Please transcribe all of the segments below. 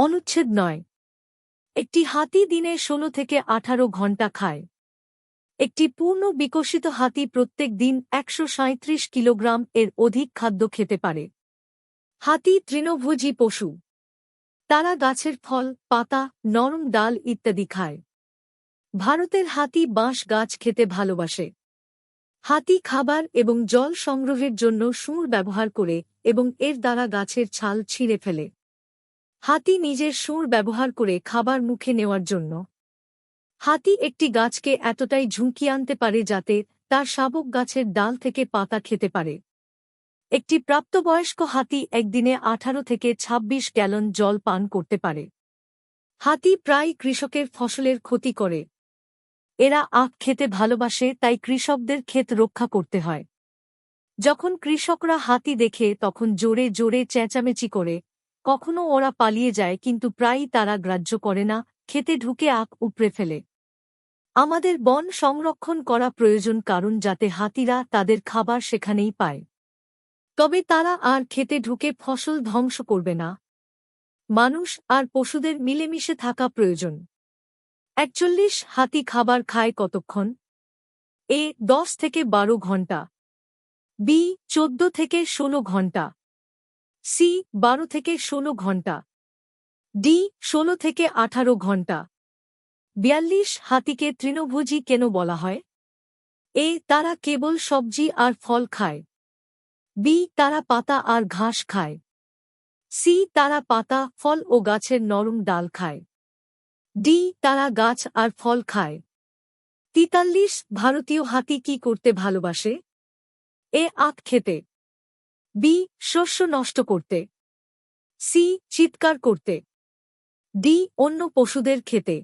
অনুচ্ছেদ ৯। একটি হাতি দিনে ১৬ থেকে ১৮ ঘণ্টা খায়। একটি পূর্ণ বিকশিত হাতি প্রত্যেক দিন ১৩৭ কিলোগ্রাম এর অধিক খাদ্য খেতে পারে। হাতি তৃণভোজী পশু। তারা গাছের ফল, পাতা, নরম ডাল ইত্যাদি খায়। ভারতের হাতি বাঁশ গাছ খেতে ভালোবাসে। হাতি খাবার এবং জল সংগ্রহের জন্য শুঁড় ব্যবহার করে এবং এর দ্বারা গাছের ছাল ছিঁড়ে ফেলে। হাতি নিজের শুঁড় ব্যবহার করে খাবার মুখে নেওয়ার জন্য। হাতি একটি গাছকে এতটাই ঝুঁকিয়ে আনতে পারে যাতে তার শাবক গাছের ডাল থেকে পাতা খেতে পারে। একটি প্রাপ্তবয়স্ক হাতি একদিনে ১৮ থেকে ২৬ গ্যালন জল পান করতে পারে। হাতি প্রায় কৃষকের ফসলের ক্ষতি করে। এরা আখ খেতে ভালোবাসে, তাই কৃষকদের ক্ষেত রক্ষা করতে হয়। যখন কৃষকরা হাতি দেখে তখন জোরে জোরে চেঁচামেচি করে। কখনো ওরা পালিয়ে যায়, কিন্তু প্রায়ই তারা গ্রাহ্য করে না, ক্ষেতে ঢুকে আখ উপড়ে ফেলে। আমাদের বন সংরক্ষণ করা প্রয়োজন, কারণ যাতে হাতিরা তাদের খাবার সেখানেই পায়। তবে তারা আর ক্ষেতে ঢুকে ফসল ধ্বংস করবে না। মানুষ আর পশুদের মিলেমিশে থাকা প্রয়োজন। ৪১ হাতি খাবার খায় কতক্ষণ? এ ১০ থেকে ১২ ঘণ্টা, বি ১৪ থেকে ১৬ ঘণ্টা, সি ১২ থেকে ১৬ ঘণ্টা, ডি ১৬ থেকে ১৮ ঘণ্টা। ৪২ হাতিকে তৃণভোজী কেন বলা হয়? এ তারা কেবল সবজি আর ফল খায়। বি তারা পাতা আর ঘাস খায়। সি তারা পাতা, ফল ও গাছের নরম ডাল খায়। ডি তারা গাছ আর ফল খায়। ৪৩ ভারতীয় হাতি কি করতে ভালোবাসে? এ আখ খেতে। বি শস্য নষ্ট করতে। সি চিৎকার করতে। ডি অন্য পশুদের খেতে।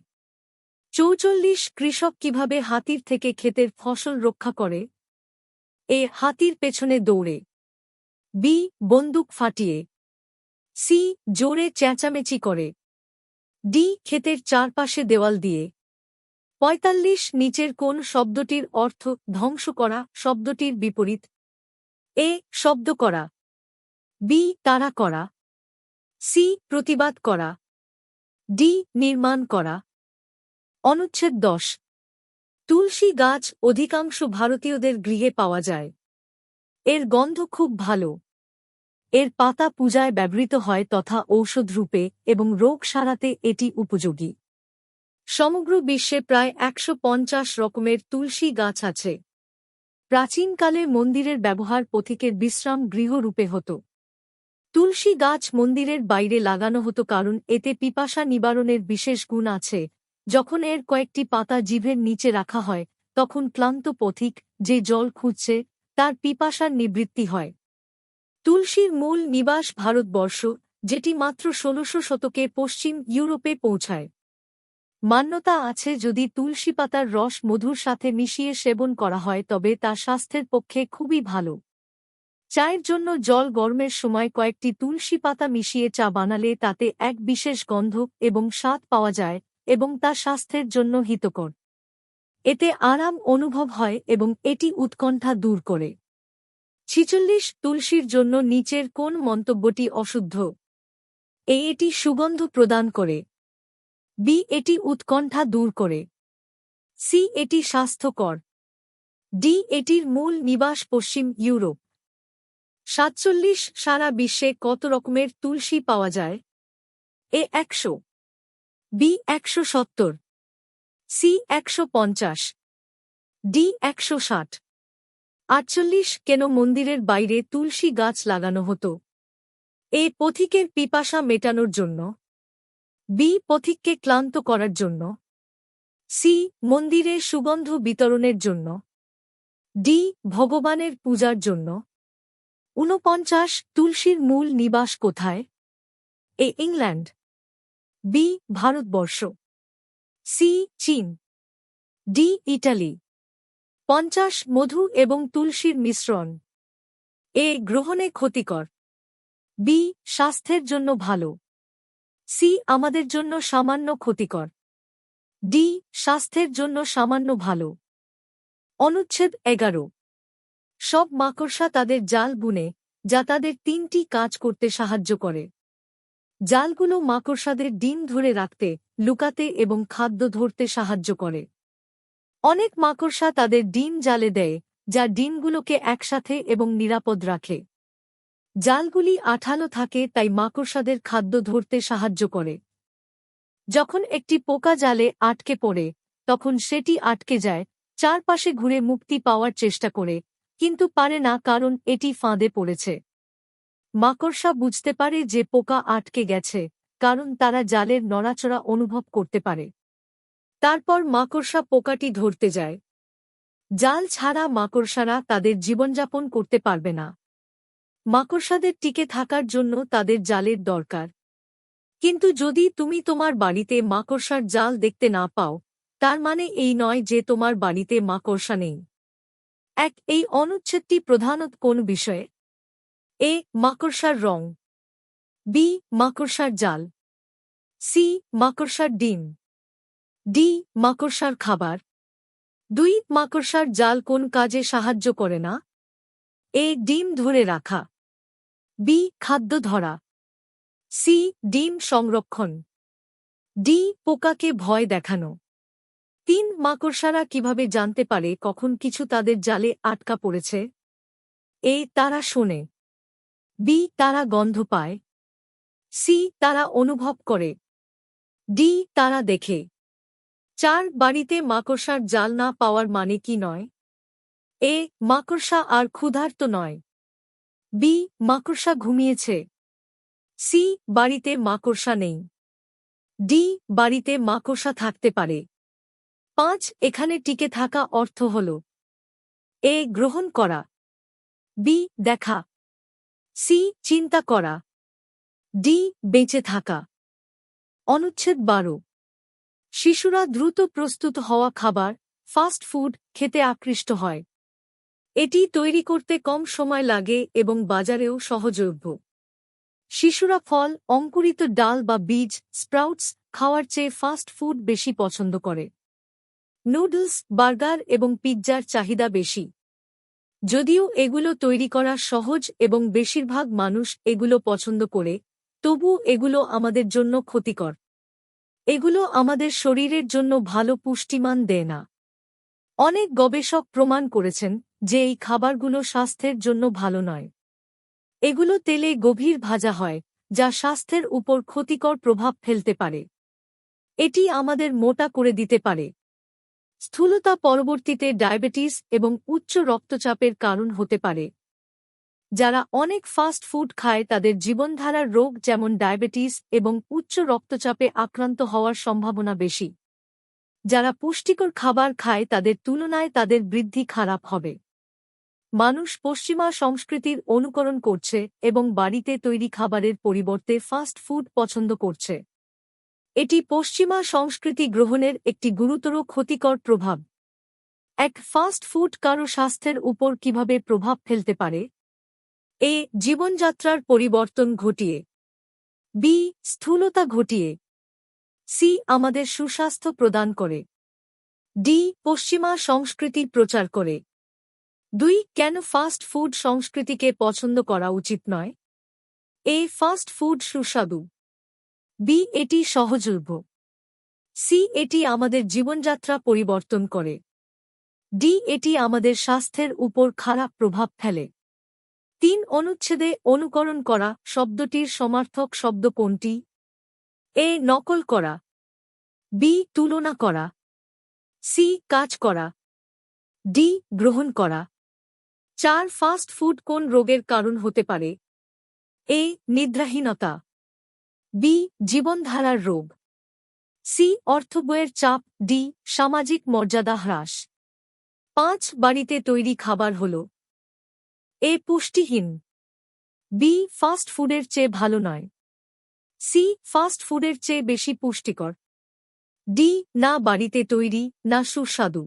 ৪৪ কৃষক কিভাবে হাতির থেকে ক্ষেতের ফসল রক্ষা করে? এ হাতির পেছনে দৌড়ে। বি বন্দুক ফাটিয়ে। সি জোরে চেঁচামেচি করে। ডি ক্ষেতের চারপাশে দেওয়াল দিয়ে। ৪৫ নিচের কোন শব্দটির অর্থ ধ্বংস করা শব্দটির বিপরীত? এ শব্দ করা। বি তাড়া করা। সি প্রতিবাদ করা। ডি নির্মাণ করা। অনুচ্ছেদ ১০। তুলসী গাছ অধিকাংশ ভারতীয়দের গৃহে পাওয়া যায়। এর গন্ধ খুব ভালো। এর পাতা পূজায় ব্যবহৃত হয় তথা ঔষধ রূপে, এবং রোগ সারাতে এটি উপযোগী। সমগ্র বিশ্বে প্রায় ১৫০ রকমের তুলসী গাছ আছে। প্রাচীনকালে মন্দিরের ব্যবহার পথিকের বিশ্রাম গৃহ রূপে হতো। তুলসী গাছ মন্দিরের বাইরে লাগানো হতো কারণ এতে পিপাসা নিবারণের বিশেষ গুণ আছে। যখন এর কয়েকটি পাতা জিভের নিচে রাখা হয়, তখন ক্লান্ত পথিক যে জল খুঁজছে তার পিপাসার নিবৃত্তি হয়। তুলসীর মূল নিবাস ভারতবর্ষ, যেটি মাত্র ১৬০০ শতকে পশ্চিম ইউরোপে পৌঁছায়। মান্যতা আছে যদি তুলসী পাতার রস মধুর সাথে মিশিয়ে সেবন করা হয় তবে তা স্বাস্থ্যের পক্ষে খুবই ভালো। চায়ের জন্য জল গরমের সময় কয়েকটি তুলসী পাতা মিশিয়ে চা বানালে তাতে এক বিশেষ গন্ধ এবং স্বাদ পাওয়া যায়, এবং তা স্বাস্থ্যের জন্য হিতকর। এতে আরাম অনুভব হয় এবং এটি উৎকণ্ঠা দূর করে। ৪৬ তুলসীর জন্য নিচের কোন মন্তব্যটি অশুদ্ধ? এ এটি সুগন্ধ প্রদান করে। বি এটি উৎকণ্ঠা দূর করে। সি এটি স্বাস্থ্যকর। ডি এটির মূল নিবাস পশ্চিম ইউরোপ। ৪৭ সারা বিশ্বে কত রকমের তুলসী পাওয়া যায়? এ ১০০, বি ১৭০, সি ১৫০, ডি ১৬০। ৪৮ কেন মন্দিরের বাইরে তুলসী গাছ লাগানো হতো? এ পথিকের পিপাসা মেটানোর জন্য। বি পথিককে ক্লান্ত করার জন্য। সি মন্দিরে সুগন্ধ বিতরণের জন্য। ডি ভগবানের পূজার জন্য। ৪৯ তুলসীর মূল নিবাস কোথায়? A England. B Bharatvarsha. C চীন। D Italy. ৫০ মধু এবং তুলসীর মিশ্রণ। এ গ্রহণে ক্ষতিকর। বি স্বাস্থ্যের জন্য ভালো। সি আমাদের জন্য সামান্য ক্ষতিকর। ডি স্বাস্থ্যের জন্য সামান্য ভালো। অনুচ্ছেদ ১১। সব মাকড়সা তাদের জাল বুনে, যা তাদের ৩টি কাজ করতে সাহায্য করে। জালগুলো মাকড়সাদের ডিম ধরে রাখতে, লুকাতে এবং খাদ্য ধরতে সাহায্য করে। অনেক মাকড়সা তাদের ডিম জালে দেয়, যা ডিমগুলোকে একসাথে এবং নিরাপদ রাখে। জালগুলি আঠালো থাকে তাই মাকড়সাদের খাদ্য ধরতে সাহায্য করে। যখন একটি পোকা জালে আটকে পড়ে, তখন সেটি আটকে যায়, চারপাশে ঘুরে মুক্তি পাওয়ার চেষ্টা করে, কিন্তু পারে না কারণ এটি ফাঁদে পড়েছে। মাকড়সা বুঝতে পারে যে পোকা আটকে গেছে, কারণ তারা জালের নড়াচড়া অনুভব করতে পারে। তারপর মাকড়সা পোকাটি ধরতে যায়। জাল ছাড়া মাকড়সারা তাদের জীবনযাপন করতে পারবে না। মাকড়সাদের টিকে থাকার জন্য তাদের জালের দরকার। কিন্তু যদি তুমি তোমার বাড়িতে মাকড়সার জাল দেখতে না পাও, তার মানে এই নয় যে তোমার বাড়িতে মাকড়সা নেই। এই অনুচ্ছেদটি প্রধানত কোন বিষয়ে? এ. মাকড়সার রং। বি. মাকড়সার জাল। সি. মাকড়সার ডিম। ডি. মাকড়সার খাবার। 2. মাকড়সার জাল কোন কাজে সাহায্য করে না? এ. ডিম ধরে রাখা। বি. খাদ্য ধরা। সি. ডিম সংরক্ষণ। ডি. পোকাকে ভয় দেখানো। 3. মাকড়সারা কিভাবে জানতে পারে কখন কিছু তাদের জালে আটকা পড়েছে? এ. তারা শোনে। বি. তারা গন্ধ পায়। সি. তারা অনুভব করে। ডি. তারা দেখে। 4. বাড়িতে মাকড়সার জাল না পাওয়ার মানে কি নয়? এ. মাকড়সা আর ক্ষুধার্ত নয়। বি. মাকড়সা ঘুমিয়েছে। সি. বাড়িতে মাকড়সা নেই। ডি. বাড়িতে মাকড়সা থাকতে পারে। 5. এখানে টিকে থাকা অর্থ হল: এ. গ্রহণ করা। বি. দেখা। সি. চিন্তা করা। ডি. বেঁচে থাকা। অনুচ্ছেদ 12। শিশুরা দ্রুত প্রস্তুত হওয়া খাবার, ফাস্ট ফুড, খেতে আকৃষ্ট হয়। এটি তৈরি করতে কম সময় লাগে এবং বাজারেও সহজলভ্য। শিশুরা ফল, অঙ্কুরিত ডাল বা বীজ, স্প্রাউটস খাওয়ার চেয়ে ফাস্ট ফুড বেশি পছন্দ করে। নুডলস, বার্গার এবং পিৎজার চাহিদা বেশি। যদিও এগুলো তৈরি করা সহজ এবং বেশিরভাগ মানুষ এগুলো পছন্দ করে, তবুও এগুলো আমাদের জন্য ক্ষতিকর। এগুলো আমাদের শরীরের জন্য ভালো পুষ্টিমান দেয় না। অনেক গবেষক প্রমাণ করেছেন যে এই খাবারগুলো স্বাস্থ্যের জন্য ভালো নয়। এগুলো তেলে গভীর ভাজা হয়, যা স্বাস্থ্যের উপর ক্ষতিকর প্রভাব ফেলতে পারে। এটি আমাদের মোটা করে দিতে পারে। স্থূলতা, পরবর্তীতে ডায়াবেটিস এবং উচ্চ রক্তচাপের কারণ হতে পারে। যারা অনেক ফাস্ট ফুড খায় তাদের জীবনধারার রোগ যেমন ডায়াবেটিস এবং উচ্চ রক্তচাপে আক্রান্ত হওয়ার সম্ভাবনা বেশি। যারা পুষ্টিকর খাবার খায় তাদের তুলনায় তাদের বৃদ্ধি খারাপ হবে। মানুষ পশ্চিমা সংস্কৃতির অনুকরণ করছে এবং বাড়িতে তৈরি খাবারের পরিবর্তে ফাস্ট ফুড পছন্দ করছে। এটি পশ্চিমা সংস্কৃতি গ্রহণের একটি গুরুতর ক্ষতিকর প্রভাব। ফাস্ট ফুড কারো স্বাস্থ্যের উপর কিভাবে প্রভাব ফেলতে পারে? এ. জীবনযাত্রার পরিবর্তন ঘটিয়ে। বি. স্থূলতা ঘটিয়ে। সি. আমাদের সুস্বাস্থ্য প্রদান করে। ডি. পশ্চিমা সংস্কৃতি প্রচার করে। 2. কেন ফাস্ট ফুড সংস্কৃতিকে পছন্দ করা উচিত নয়? এ. ফাস্ট ফুড সুস্বাদু। বি. এটি সহজলভ্য। সি. এটি আমাদের জীবনযাত্রা পরিবর্তন করে। ডি. এটি আমাদের স্বাস্থ্যের উপর খারাপ প্রভাব ফেলে। 3. অনুচ্ছেদে অনুকরণ করা শব্দটির সমার্থক শব্দ কোনটি? এ. নকল করা। বি. তুলনা করা। সি. কাজ করা। ডি. গ্রহণ করা। 4. ফাস্ট ফুড কোন রোগের কারণ হতে পারে? এ. নিদ্রাহীনতা। বি. জীবনধারার রোগ। সি. অর্থব্যয়ের চাপ। ডি. সামাজিক মর্যাদা হ্রাস। 5. বাড়িতে তৈরি খাবার হল: এ. পুষ্টিহীন। বি. ফাস্ট ফুডের চেয়ে ভালো নয়। সি. ফাস্ট ফুডের চেয়ে বেশি পুষ্টিকর। ডি. না বাড়িতে তৈরি, না সুস্বাদু।